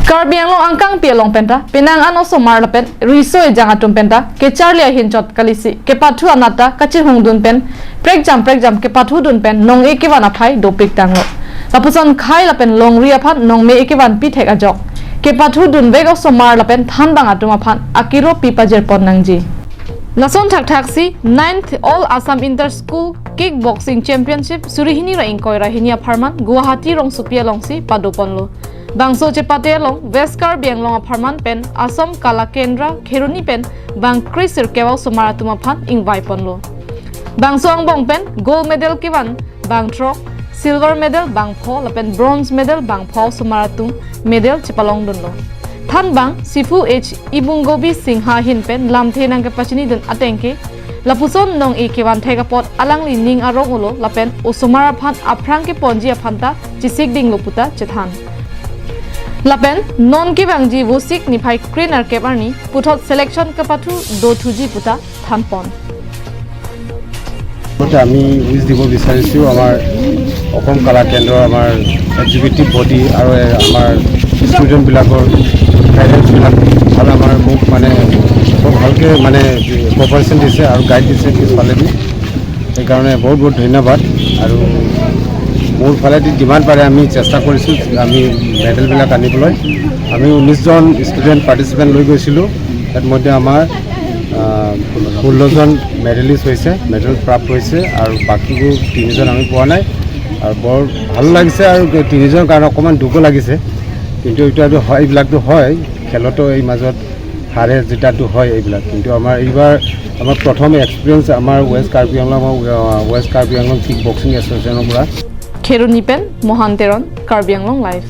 Karbi Anglong angkang pialong penta, pinang ano somar lapen, riso e jangatum penta, ke Charlie hinchot kalisi, ke pathu anata, kacir hongdun pen, prek jam ke pathu dun pen, nong ekivan apai do pik tanglo. Lapuson khai lapen long riapan nong me ekivan pitek ajok. Ke pathu dun vego somar lapen thandang atum apan, akiro pipajer pon nangji. Lason taksi 9th All Assam Inter-School Kickboxing Championship surihini ra ingkoi rahinia Parman Guwahati rong supia longsi padoponlo. Bangso cepate long West Karbi Anglong Parman pen Assam Kala Kendra Kheruni pen bang Krisir kewaw somaratuma phan ingvai ponlo. Bangso angbong pen gold medal kiwan bang trok silver medal bang pho lapen bronze medal bang pho somaratum medal cepalong dunlo. Than bang Sifu H Ibungobi Singha hin pen lamthe nang kapachini dun atengke lapuson nong ekewan thegapot alangli ning arong ulo lapen osomara phan aprang ke ponji aphanta chisik ding loputa chethan lapen non ke bangji wosik ni phai cleaner keparni puthot selection kapathu do thuji puta thanpon আমি with দিব বিচাৰিছো আমাৰ অসম কলা কেন্দ্ৰ আমাৰ executive body আৰু আমাৰ student বিলাকৰ গাইডেন্স বিলাক আৰু আমাৰ মোক মানে খুব ভালকে মানে কোঅপাৰেচন দিছে আৰু গাইড দিছে পিছফালেদি সেইকাৰণে বহুত বহুত ধন্যবাদ আৰু মোৰ ফালেদি যিমান পাৰে আমি চেষ্টা কৰিছো আমি মেডেল বিলাক আনিবলৈ আমি 19 জন ষ্টুডেন্ট পাৰ্টিসিপেন্ট লৈ গৈছিলো তাত মধ্যে আমাৰ 16 জন মেডেলিষ্ট হৈছে মেডেল প্ৰাপ্ত হৈছে আৰু বাকিবোৰ 3 জন আমি পোৱা নাই আৰু বৰ ভাল লাগিছে আৰু 3 জন কাৰণ অকমান দুখ লাগিছে কিন্তু এটাটো হয় এইবিলাকটো হয় খেলতো এই মাজত হাৰে যেটাটো হয় এইবিলাক কিন্তু আমাৰ এইবাৰ আমাৰ প্ৰথম এক্সপেৰিয়েন্স আমাৰ West Karbi Anglong kick boxing এছ'চিয়েশ্যনৰ পৰা Kheruni pen Mohanteron Karbi Anglong Live